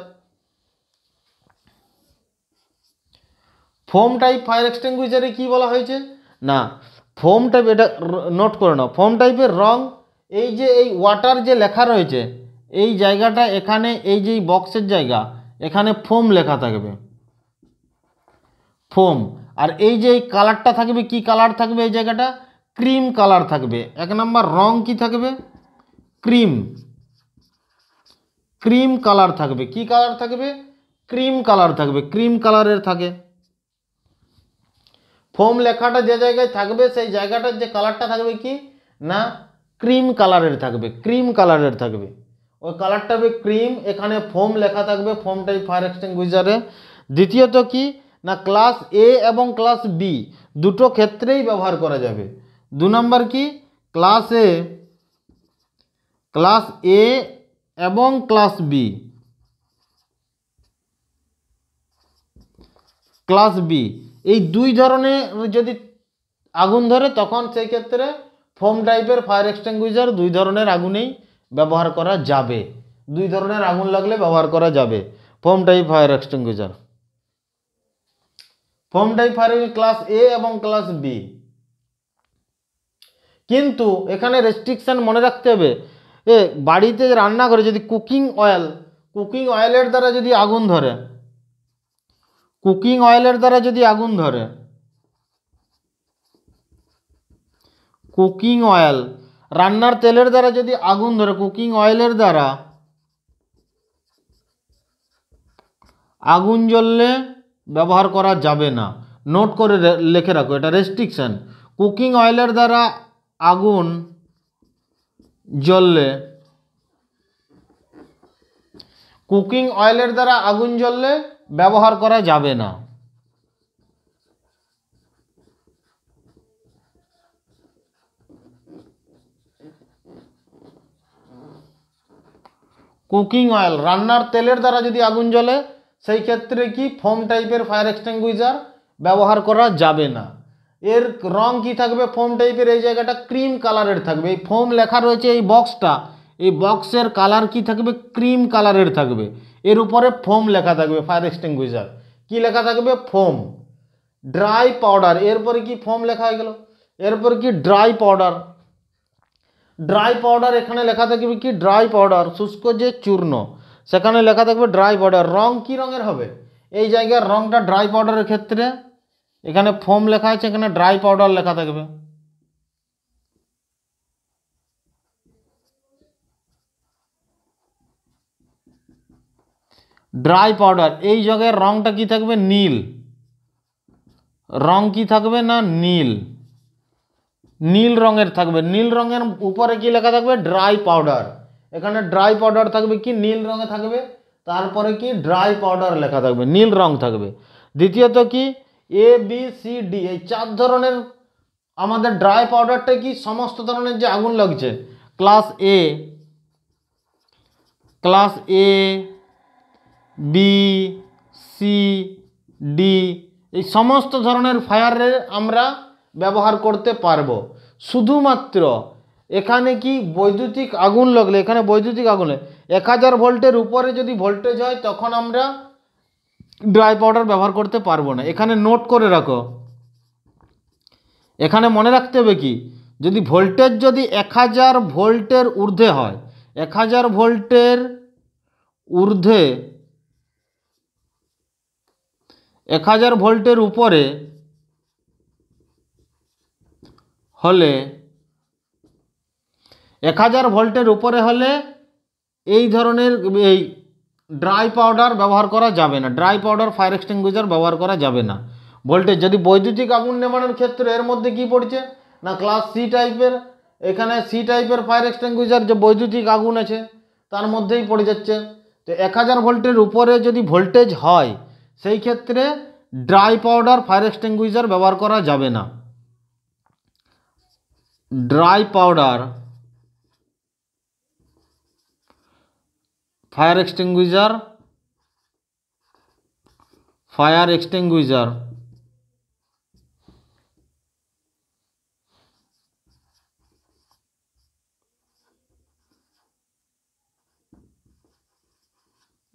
foam type fire এক্সটিংগুইজারে কি বলা হয়েছে না ফোম টাইপ, এটা নোট করে নাও, ফোম টাইপের রং, এই যে এই ওয়াটার যে লেখা রয়েছে এই জায়গাটা এখানে, এই যে বক্সের জায়গা এখানে ফোম লেখা থাকবে, ফোম। আর এই যে এই কালারটা থাকবে কি কালার থাকবে, এই জায়গাটা ক্রিম কালার থাকবে, এক নম্বর রং কি থাকবে ক্রিম, ক্রিম কালার থাকবে, কি কালার থাকবে ক্রিম কালার থাকবে, ক্রিম কালারের থাকে। ফোম লেখাটা যে জায়গায় থাকবে সেই জায়গাটার যে কালারটা থাকবে কি না ক্রিম কালারের থাকবে, ক্রিম কালারের থাকবে, ওই কালারটা হবে ক্রিম, এখানে ফোম লেখা থাকবে ফোম টাইপ ফায়ার এক্সটিংগুইজারে। দ্বিতীয়ত কি না ক্লাস এ এবং ক্লাস বি দুটো ক্ষেত্রেই ব্যবহার করা যাবে। দু নম্বর কি ক্লাস এ এবং ক্লাস বি, ক্লাস বি এই দুই ধরনের যদি আগুন ধরে তখন সেই ক্ষেত্রে ফোম টাইপের ফায়ার এক্সটিংগুইজার দুই ধরনের আগুনেই ব্যবহার করা যাবে, দুই ধরনের আগুন লাগলে ব্যবহার করা যাবে foam type fire extinguisher. Foam type fire class A এবং ক্লাস বি। কিন্তু এখানে রেস্ট্রিকশন মনে রাখতে হবে, বাড়িতে রান্না করে যদি কুকিং অয়েলের দ্বারা যদি আগুন ধরে, কুকিং অয়েলের দ্বারা যদি আগুন ধরে, কুকিং অয়েল রান্নার তেলের দ্বারা যদি আগুন ধরে, কুকিং অয়েলের দ্বারা আগুন জ্বললে ব্যবহার করা যাবে না, নোট করে লিখে রাখো, এটা রেস্ট্রিকশন। কুকিং অয়েলের দ্বারা আগুন জ্বললে, কুকিং অয়েলের দ্বারা আগুন জ্বললে ব্যবহার করা যাবে না। কুকিং অয়েল রান্নার তেলের দ্বারা যদি আগুন জ্বলে সেই ক্ষেত্রে কি ফোম টাইপের ফায়ার এক্সটিংগুইজার ব্যবহার করা যাবে না। এর রং কি থাকবে ফোম টাইপের, এই জায়গাটা ক্রিম কালারের থাকবে, এই ফোম লেখা রয়েছে এই বক্সটা, এই বক্সের কালার কি থাকবে ক্রিম কালারের থাকবে, এর উপরে ফোম লেখা থাকবে ফায়ার এক্সটিংগুইজার, কি লেখা থাকবে? ফোম। ড্রাই পাউডার, এরপরে কি ফোম লেখা হয়ে গেল, এরপর কি ড্রাই পাউডার। ড্রাই পাউডার এখানে লেখা থাকবে কি? Dry powder. শুষ্ক যে চূর্ণ সেখানে লেখা থাকবে ড্রাই পাউডার। রং কি রঙের হবে? এই জায়গার রংটা ড্রাই পাউডারের ক্ষেত্রে এখানে ফোম লেখা আছে, এখানে ড্রাই পাউডার লেখা থাকবে। ড্রাই পাউডার, এই জায়গায় রংটা কি থাকবে? নীল। রং কি থাকবে না? নীল। নীল রঙের থাকবে। নীল রঙের উপরে কি লেখা থাকবে? Dry powder. এখানে ড্রাই পাউডার থাকবে কি? নীল রঙে থাকবে। তারপরে কি? ড্রাই পাউডার লেখা থাকবে, নীল রং থাকবে। দ্বিতীয়ত কি? এ বি সি ডি, এই 4 ধরনের আমাদের ড্রাই পাউডারটা কি? সমস্ত ধরনের যে আগুন লাগছে, class A, class A, B, C, D, এই সমস্ত ধরনের ফায়ারে আমরা ব্যবহার করতে পারবো। শুধুমাত্র এখানে কি? বৈদ্যুতিক আগুন লাগলে, এখানে বৈদ্যুতিক আগুন 1000 ভোল্টের উপরে যদি ভোল্টেজ হয় তখন আমরা ড্রাই পাউডার ব্যবহার করতে পারবো না। এখানে নোট করে রাখো, এখানে মনে রাখতে হবে কি? যদি ভোল্টেজ যদি 1000 ভোল্টের ঊর্ধ্বে হয়, 1000 ভোল্টের ঊর্ধ্বে, 1000 ভোল্টের উপরে হলে, 1000 ভোল্টের উপরে হলে এই ধরনের এই ড্রাই পাউডার ব্যবহার করা যাবে না। ড্রাই পাউডার ফায়ার এক্সটিংগুইজার ব্যবহার করা যাবে না। ভোল্টেজ যদি বৈদ্যুতিক আগুন নেভানোর ক্ষেত্রে এর মধ্যে কি পড়ছে না? ক্লাস সি টাইপের, এখানে সি টাইপের ফায়ার এক্সটিংগুইজার যে বৈদ্যুতিক আগুন আছে তার মধ্যেই পড়ে যাচ্ছে। তো 1000 ভোল্টের উপরে যদি ভোল্টেজ হয় সেই ক্ষেত্রে ড্রাই পাউডার ফায়ার এক্সটিংগুইজার ব্যবহার করা যাবে না। ড্রাই পাউডার ফায়ার এক্সটিংগুইজার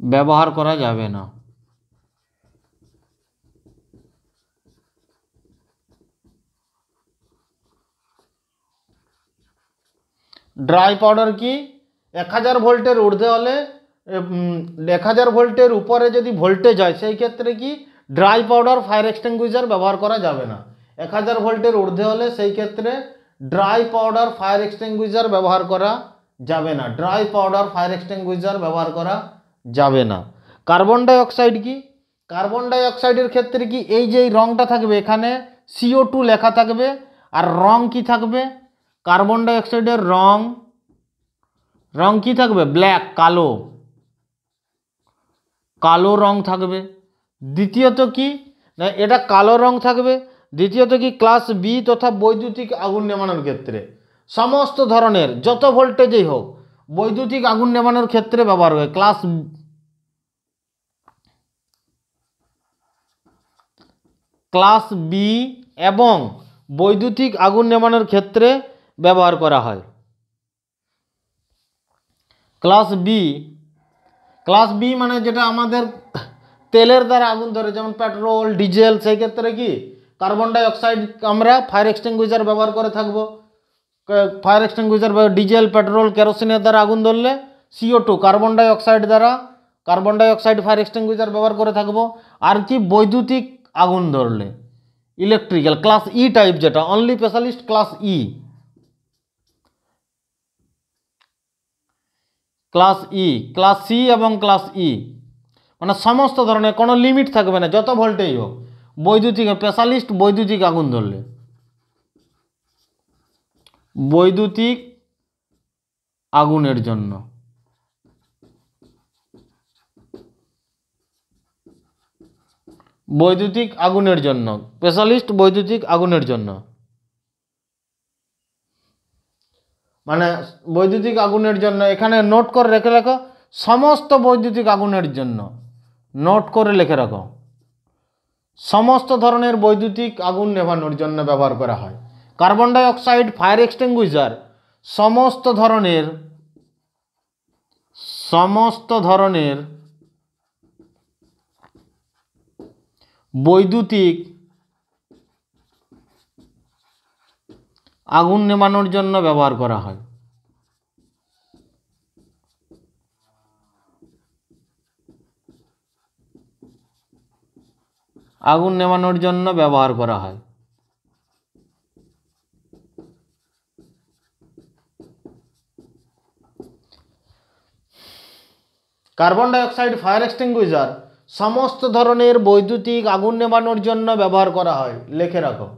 ব্যবহার করা যাবে না। ড্রাই পাউডার কি? 1000 ভোল্টের ঊর্ধ্বে হলে, 1000 ভোল্টের উপরে যদি ভোল্টেজ হয় সেই ক্ষেত্রে কি? ড্রাই পাউডার ফায়ার এক্সটিংগুইজার ব্যবহার করা যাবে না। 1000 ভোল্টের ঊর্ধ্বে হলে সেই ক্ষেত্রে ড্রাই পাউডার ফায়ার এক্সটিংগুইজার ব্যবহার করা যাবে না। ড্রাই পাউডার ফায়ার এক্সটিংগুইজার ব্যবহার করা যাবে না। কার্বন ডাই অক্সাইড কি? কার্বন ডাই অক্সাইডের ক্ষেত্রে কি? এই যে রংটা থাকবে এখানে CO2 লেখা থাকবে, আর রং কি থাকবে? কার্বন ডাই অক্সাইডের রং কি থাকবে? ব্ল্যাক, কালো, কালো রং থাকবে। দ্বিতীয়ত কি না? এটা কালো রং থাকবে। দ্বিতীয়ত কি? ক্লাস বি তথা বৈদ্যুতিক আগুন নেভানোর ক্ষেত্রে সমস্ত ধরনের যত ভোল্টেজেই হোক বৈদ্যুতিক আগুন নেভানোর ক্ষেত্রে ব্যবহার হয়। ক্লাস বি এবং বৈদ্যুতিক আগুন নেভানোর ক্ষেত্রে ব্যবহার করা হয়। ক্লাস বি মানে যেটা আমাদের তেলের দ্বারা আগুন ধরে, যেমন পেট্রোল, ডিজেল, সেই ক্ষেত্রে কি? কার্বন ডাই অক্সাইড আমরা ফায়ার এক্সটিংগুইজার ব্যবহার করে থাকবো। ফায়ার এক্সটিংগুইজার বা ডিজেল, পেট্রোল, কেরোসিনের দ্বারা আগুন ধরলে CO2 কার্বন ডাই অক্সাইড দ্বারা, carbon dioxide fire extinguisher ব্যবহার করে থাকবো। আর কি? বৈদ্যুতিক আগুন ধরলে ইলেকট্রিক্যাল ক্লাস ই টাইপ, যেটা only specialist class E, class C এবং ক্লাস ই মানে সমস্ত ধরনের, কোনো লিমিট থাকবে না, যত ভোল্টেজ হোক বৈদ্যুতিক স্পেশালিস্ট বৈদ্যুতিক আগুন ধরলে, বৈদ্যুতিক আগুনের জন্য। বৈদ্যুতিক আগুনের জন্য স্পেশালিস্ট বৈদ্যুতিক আগুনের জন্য মানে বৈদ্যুতিক আগুনের জন্য এখানে নোট করে রেখে রাখো, সমস্ত বৈদ্যুতিক আগুনের জন্য নোট করে লিখে রাখো, সমস্ত ধরনের বৈদ্যুতিক আগুন নেভানোর জন্য ব্যবহার করা হয়। Carbon dioxide fire extinguisher সমস্ত ধরনের বৈদ্যুতিক আগুন নেভানোর জন্য ব্যবহার করা হয়। আগুন নেভানোর জন্য ব্যবহার করা হয়। কার্বন ডাইঅক্সাইড ফায়ার এক্সটিংগুইজার সমস্ত ধরনের বৈদ্যুতিক আগুন নেভানোর জন্য ব্যবহার করা হয়। লিখে রাখো।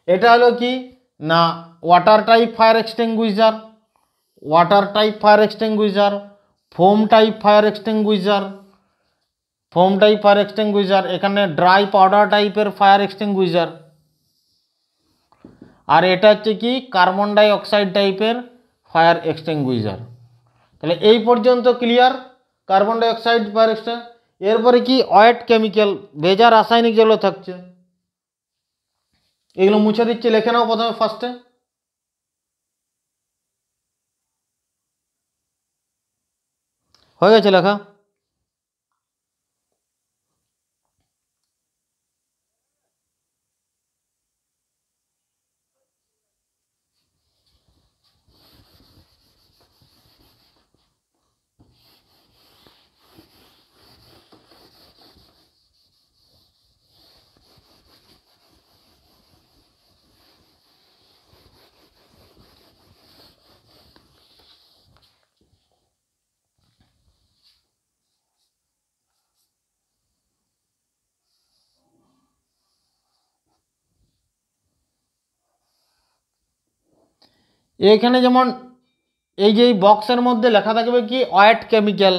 এটা হলো কি না water type fire extinguisher, water type fire extinguisher, foam type fire extinguisher, foam type fire extinguisher, এখানে ড্রাই পাউডার টাইপের ফায়ার এক্সটিংগুইজার, আর এটা হচ্ছে কি কার্বন ডাই অক্সাইড টাইপের ফায়ার এক্সটিংগুইজার। তাহলে এই পর্যন্ত clear carbon dioxide fire extinguisher. এরপরে কি ওয়েট কেমিক্যাল, ভেজা রাসায়নিক যেগুলো থাকছে এগুলো মুছে দিচ্ছি, লিখে নাও প্রথমে ফার্স্টে। হয়ে গেছে লেখা? এখানে যেমন এই যে বক্সের মধ্যে লেখা থাকবে কি ওয়েট কেমিক্যাল,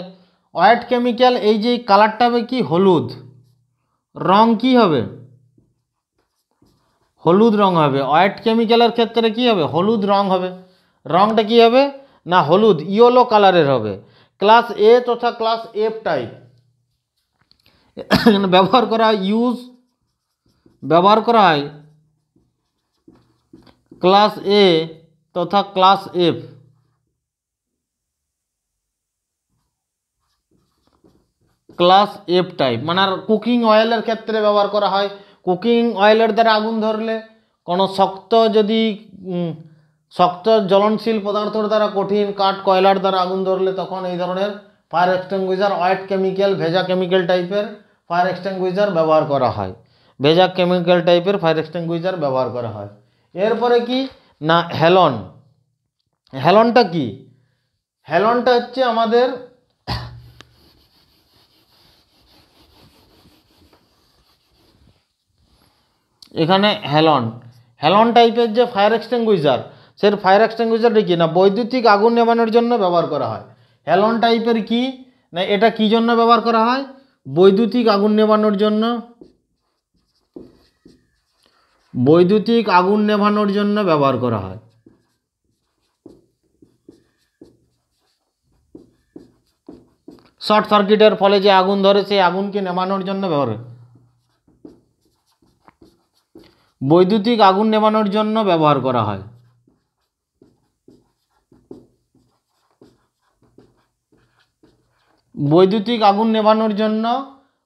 ওয়েট কেমিক্যাল, এই যে কালারটা হবে কি হলুদ, রং কি হবে হলুদ রং হবে। ওয়েট কেমিক্যালের ক্ষেত্রে কি হবে হলুদ রং হবে। রংটা কি হবে না হলুদ ইয়েলো কালারের হবে। ক্লাস এ তথা ক্লাস এফ টাইপ ব্যবহার করা হয় ব্যবহার করা হয় ক্লাস এ তথা class F. Class F type মানে আর কুকিং অয়েলের ক্ষেত্রে ব্যবহার করা হয়। কুকিং অয়েলের দ্বারা আগুন ধরলে কোনো শক্ত জ্বলনশীল পদার্থের দ্বারা, কঠিন কাঠ কয়লার দ্বারা আগুন ধরলে তখন এই ধরনের ফায়ার এক্সটিংগুইজার ওয়েট কেমিক্যাল, ভেজা কেমিক্যাল টাইপের ফায়ার এক্সটিংগুইজার ব্যবহার করা হয়। ভেজা কেমিক্যাল টাইপের ফায়ার এক্সটিংগুইজার ব্যবহার করা হয়। এরপরে কি না হেলন। হেলনটা কি? হেলনটা হচ্ছে আমাদের এখানে হেলন টাইপের যে ফায়ার এক্সটিংগুইজার, সেই ফায়ার এক্সটিংগুইজারটা কি না বৈদ্যুতিক আগুন নেভানোর জন্য ব্যবহার করা হয়। হেলন টাইপের কি না এটা কি জন্য ব্যবহার করা হয় বৈদ্যুতিক আগুন নেভানোর জন্য, বৈদ্যুতিক আগুন নেভানোর জন্য ব্যবহার করা হয়। শর্ট সার্কিটের ফলে যে আগুন ধরে সেই আগুনকে নেভানোর জন্য ব্যবহার হয়। বৈদ্যুতিক আগুন নেভানোর জন্য ব্যবহার করা হয়। বৈদ্যুতিক আগুন নেভানোর জন্য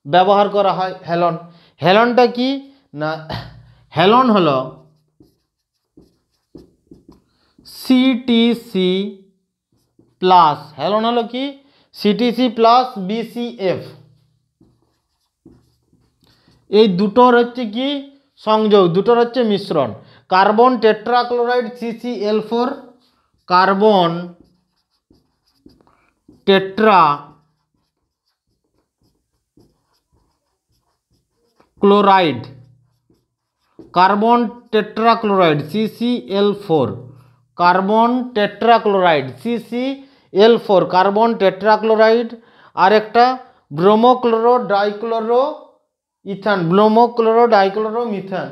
ব্যবহার করা হয় হেলন। হেলনটা কি না হেলন হলো সিটিসি প্লাস, হেলন হলো কি সিটিসি প্লাস বিসিএফ, এই দুটোর হচ্ছে কি সংযোগ, দুটোর হচ্ছে মিশ্রণ। Carbon tetrachloride CCl4, carbon tetrachloride, carbon tetrachloride CCl4, carbon tetrachloride CCl4, carbon tetrachloride, আর একটা bromochloro dichloro ethane, bromochloro dichloro methane,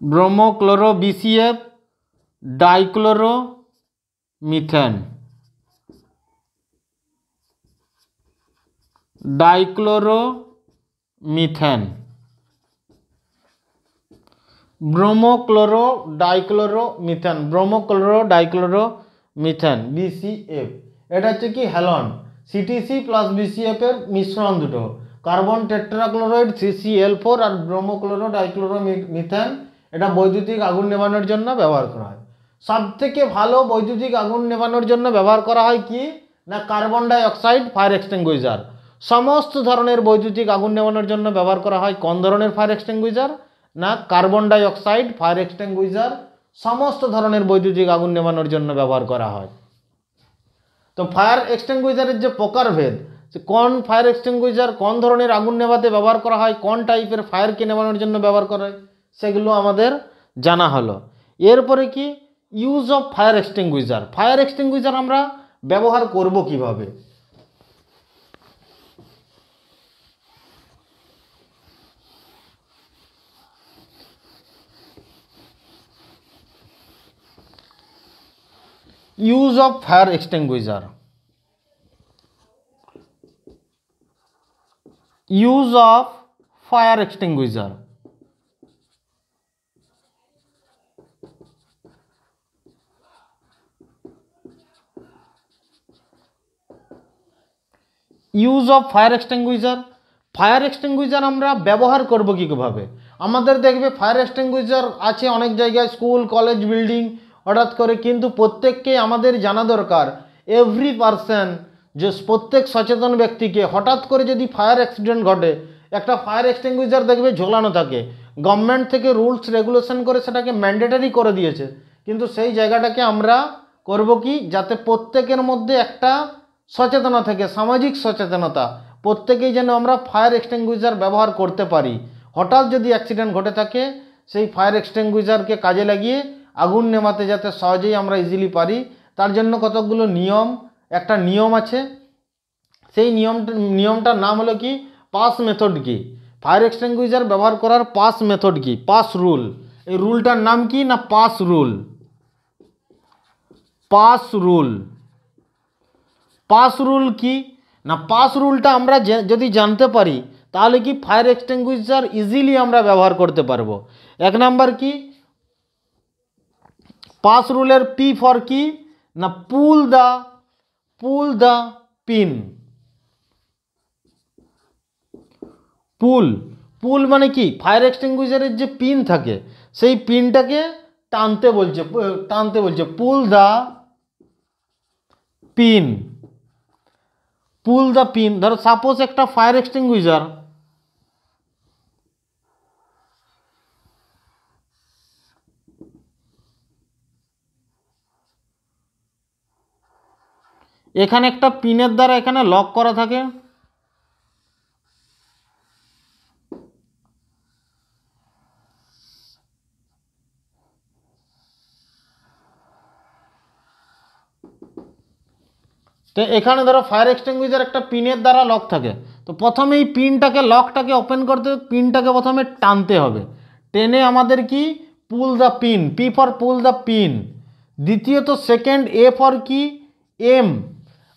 bromochloro BCF dichloro methane, dichloro methane. Bromochloro dichloro methane, bromochloro dichloro methane BCF। এটা হচ্ছে কি হ্যালন, CTC plus BCF এর মিশ্রণ দুটো, carbon tetrachloride CCl4 আর ব্রোমোক্লোরো dichloro methane. এটা বৈদ্যুতিক আগুন নেভানোর জন্য ব্যবহার করা হয়। সব থেকে ভালো বৈদ্যুতিক আগুন নেভানোর জন্য ব্যবহার করা হয় কি না carbon dioxide fire extinguisher. সমস্ত ধরনের বৈদ্যুতিক আগুন নেভানোর জন্য ব্যবহার করা হয় কোন ধরনের ফায়ার এক্সটিংগুইজার না carbon dioxide fire extinguisher সমস্ত ধরনের বৈদ্যুতিক আগুন নেভানোর জন্য ব্যবহার করা হয়। তো ফায়ার এক্সটিংগুইজারের যে প্রকারভেদ, কোন ফায়ার এক্সটিংগুইজার কোন ধরনের আগুন নেভাতে ব্যবহার করা হয়, কোন টাইপের ফায়ারকে নেভানোর জন্য ব্যবহার করা হয়, সেগুলো আমাদের জানা হলো। এরপরে কি use of fire extinguisher, fire extinguisher আমরা ব্যবহার করব কিভাবে। use of fire extinguisher, use of fire extinguisher। Use of fire extinguisher, fire extinguisher আমরা ব্যবহার করব কীভাবে। আমাদের দেখবে ফায়ার এক্সটিংগুইজার আছে অনেক জায়গায়, স্কুল কলেজ বিল্ডিং হঠাৎ করে, কিন্তু প্রত্যেককে আমাদের জানা দরকার এভরি পারসন, যে প্রত্যেক সচেতন ব্যক্তিকে হঠাৎ করে যদি ফায়ার অ্যাক্সিডেন্ট ঘটে, একটা ফায়ার এক্সটিংগুইজার দেখবে ঝোলানো থাকে। গভর্নমেন্ট থেকে রুলস রেগুলেশন করে সেটাকে ম্যান্ডেটারি করে দিয়েছে, কিন্তু সেই জায়গাটাকে আমরা করব কি যাতে প্রত্যেকের মধ্যে একটা সচেতনতা থাকে, সামাজিক সচেতনতা, প্রত্যেকেই যেন আমরা ফায়ার এক্সটিংগুইজার ব্যবহার করতে পারি। হঠাৎ যদি অ্যাক্সিডেন্ট ঘটে থাকে সেই ফায়ার এক্সটিংগুইজারকে কাজে লাগিয়ে আগুন নেভাতে যাতে সহজেই আমরা ইজিলি পারি, তার জন্য কতগুলো নিয়ম, একটা নিয়ম আছে। সেই নিয়মটার নাম হলো কি পাস মেথড কি, ফায়ার এক্সটিংগুইজার ব্যবহার করার পাস মেথড কি, পাস রুল। এই রুলটার নাম কি না pass rule, pass rule. Pass rule কি না পাস রুলটা আমরা যদি জানতে পারি তাহলে কি ফায়ার এক্সটিংগুইজার ইজিলি আমরা ব্যবহার করতে পারবো। এক নাম্বার কি পাস রুলের পি ফর কি না পুল দ্য পিন। পুল মানে কি ফায়ার এক্সটিংগুইজারের যে পিন থাকে সেই পিনটাকে টানতে বলছে pull the pin, pull the pin. ধরো সাপোজ একটা ফায়ার এক্সটিংগুইজার এখানে একটা পিনের দ্বারা এখানে লক করা থাকে, তো এখানে ধরো ফায়ার এক্সটিংগুইজার একটা পিনের দ্বারা লক থাকে। তো প্রথমে এই পিনটাকে লকটাকে ওপেন করতে পিনটাকে প্রথমে টানতে হবে, টেনে আমাদের কি pull the pin, P for pull the pin. দ্বিতীয়ত সেকেন্ড এ ফর কি এম,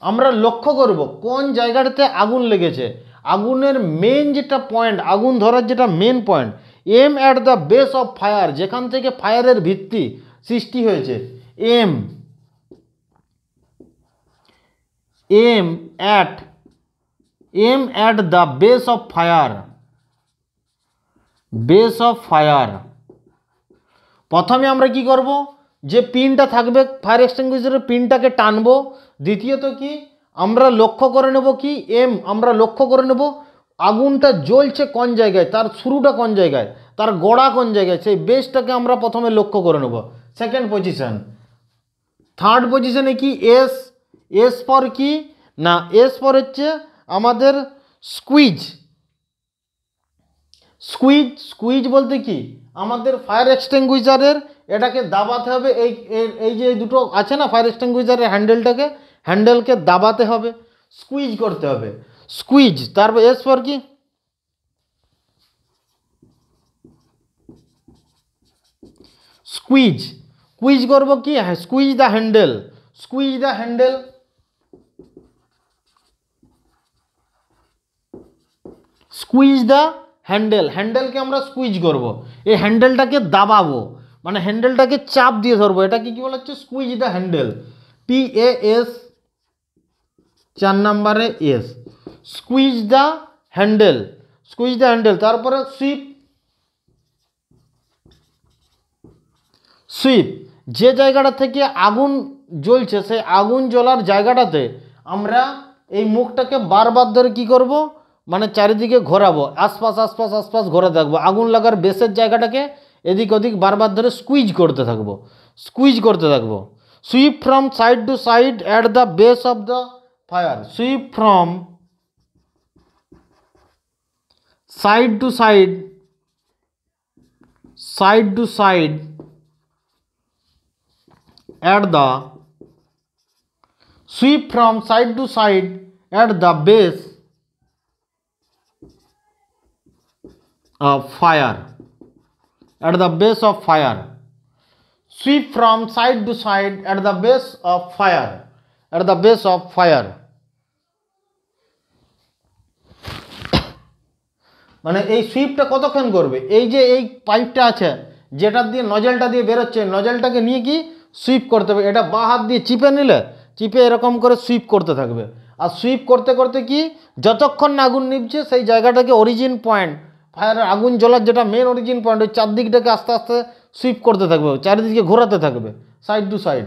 আমরা লক্ষ্য করব কোন জায়গাটাতে আগুন লেগেছে, আগুনের মেন যেটা পয়েন্ট, আগুন ধরার যেটা main point. Aim at the base of fire, যেখান থেকে ফায়ারের ভিত্তি সৃষ্টি হয়েছে। Aim at the base of fire, প্রথমে আমরা কি করব যে পিনটা থাকবে ফায়ার এক্সটিংগুইজারের পিনটাকে টানবো। দ্বিতীয়ত কি আমরা লক্ষ্য করে নেব কি আমরা লক্ষ্য করে নেব আগুনটা জ্বলছে কোন জায়গায়, তার শুরুটা কোন জায়গায়, তার গোড়া কোন জায়গায়, সেই বেসটাকে আমরা প্রথমে লক্ষ্য করে নেব। Second position. থার্ড পজিশনে কি এস ফর কি না এস ফর হচ্ছে আমাদের স্কুইজ বলতে কি আমাদের ফায়ার এক্সটিংগুইজারের এটাকে দাবাতে হবে, এই যে দুটো আছে না ফায়ার এক্সটিংগুইজারের হ্যান্ডেলকে দাবাতে হবে, স্কুইজ করতে হবে, স্কুইজ। তারপর এস ফর কি স্কুইজ করবো কি স্কুইজ দ্য হ্যান্ডেল, হ্যান্ডেলকে আমরা স্কুইজ করব, এই হ্যান্ডেলটাকে দাবাবো, মানে হ্যান্ডেলটাকে চাপ দিয়ে ধরবো, এটা কি বলা হচ্ছে স্কুইজ দ্য হ্যান্ডেল, PAS 4 নম্বরে এস, স্কুইজ দ্য হ্যান্ডেল, তারপরে সুইপ, যে জায়গাটা থেকে আগুন জ্বলছে সেই আগুন জ্বলার জায়গাটাতে আমরা এই মুখটাকে বারবার ধরে কি করব, মানে চারিদিকে ঘোরাবো, আশপাশ ঘোরাতে থাকবো, আগুন লাগার বেসের জায়গাটাকে এদিক ওদিক বারবার ধরে স্কুইজ করতে থাকবো। Sweep from side to side at the base of the fire, sweep from side to side at the sweep from side to side at the base of fire, sweep from side to side at the base of fire, মানে এই সুইপটা কতক্ষণ করবে, এই যে এই পাইপটা আছে যেটা দিয়ে নজলটা দিয়ে বেরোচ্ছে, নজলটাকে নিয়ে কি সুইপ করতে হবে, এটা বাঁ হাত দিয়ে চিপে এরকম করে সুইপ করতে থাকবে, আর সুইপ করতে করতে কি যতক্ষণ না আগুন নিভছে সেই জায়গাটাকে অরিজিন পয়েন্ট, ফায়ারের আগুন জ্বলার যেটা মেন অরিজিন পয়েন্ট, ওই চারদিকটাকে আস্তে আস্তে সুইপ করতে থাকবে, চারিদিকে ঘোরাতে থাকবে সাইড টু সাইড,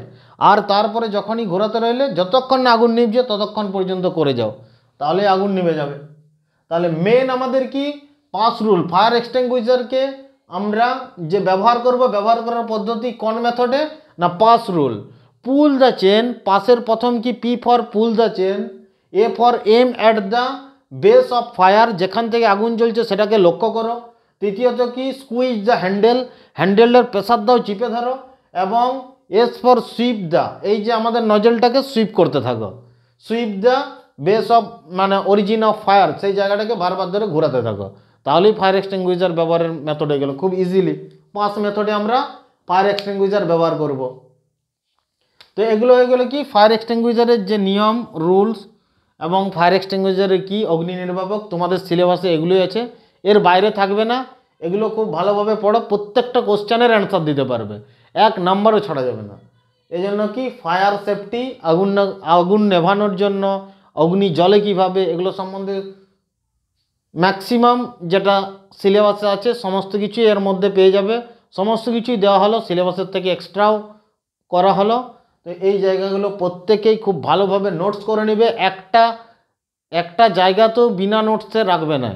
আর তারপরে যখনই ঘোরাতে রইলে যতক্ষণ না আগুন নিভছে ততক্ষণ পর্যন্ত করে যাও, তাহলে আগুন নিভে যাবে। তাহলে মেন আমাদের কি পাস রুল, ফায়ার এক্সটিংগুইশারকে আমরা যে ব্যবহার করার পদ্ধতি কোন মেথডে না pass rule. Pull the chain, পাসের প্রথম কি P for pull the chain, A for aim at the base of fire, যেখান থেকে আগুন জ্বলছে সেটাকে লক্ষ্য করো। তৃতীয়ত কি স্কুইজ দ্য হ্যান্ডেলের প্রেসার দাও, চিপে ধরো, এবং এস ফর সুইপ দ্য, এই যে আমাদের নজলটাকে সুইপ করতে থাকো, সুইপ দ্য বেস অফ মানে অরিজিন অফ ফায়ার, সেই জায়গাটাকে বারবার ধরে ঘোরাতে থাকো, তাহলেই ফায়ার এক্সটিংগুইশার ব্যবহারের মেথড হয়ে গেল খুব ইজিলি। পাঁচ মেথডে আমরা ফায়ার এক্সটিংগুইশার ব্যবহার করব। তো এগুলো হয়ে গেলো কি ফায়ার এক্সটিংগুইশারের যে নিয়ম রুলস এবং ফায়ার এক্সটিংগুইশারের কি অগ্নি নির্বাপক, তোমাদের সিলেবাসে এগুলোই আছে, এর বাইরে থাকবে না। এগুলো খুব ভালোভাবে পড়ো, প্রত্যেকটা কোশ্চেনের অ্যান্সার দিতে পারবে, 1 নাম্বারও ছাড়া যাবে না। এই জন্য কি ফায়ার সেফটি, আগুন নেভানোর জন্য অগ্নি জলে কিভাবে, এগুলো সম্বন্ধে ম্যাক্সিমাম যেটা সিলেবাসে আছে সমস্ত কিছুই এর মধ্যে পেয়ে যাবে, সমস্ত কিছুই দেওয়া হলো, সিলেবাসের থেকে এক্সট্রাও করা হলো। তো এই জায়গাগুলো প্রত্যেকেই খুব ভালোভাবে নোটস করে নেবে, একটা জায়গাতেও বিনা নোটসে রাখবে না,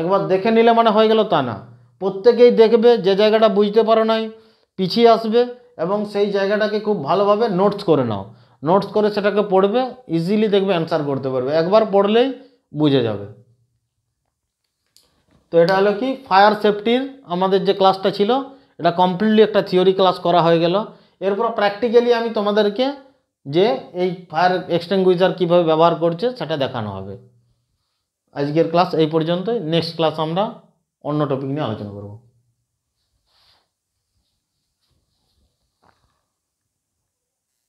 একবার দেখে নিলে মানে হয়ে গেল তা না, প্রত্যেকেই দেখবে, যে জায়গাটা বুঝতে পারো নাই পিছিয়ে আসবে এবং সেই জায়গাটাকে খুব ভালোভাবে নোটস করে নাও, নোটস করে সেটাকে পড়বে, ইজিলি দেখবে অ্যান্সার করতে পারবে, একবার পড়লেই বুঝে যাবে। তো এটা হলো কি ফায়ার সেফটির আমাদের যে ক্লাসটা ছিল, এটা কমপ্লিটলি একটা থিওরি ক্লাস করা হয়ে গেল। এরপর প্র্যাকটিক্যালি আমি তোমাদেরকে যে এই ফায়ার এক্সটিংগুইশার কীভাবে ব্যবহার করছে সেটা দেখানো হবে। আজকের ক্লাস এই পর্যন্তই, নেক্সট ক্লাস আমরা অন্য টপিক নিয়ে আলোচনা করব।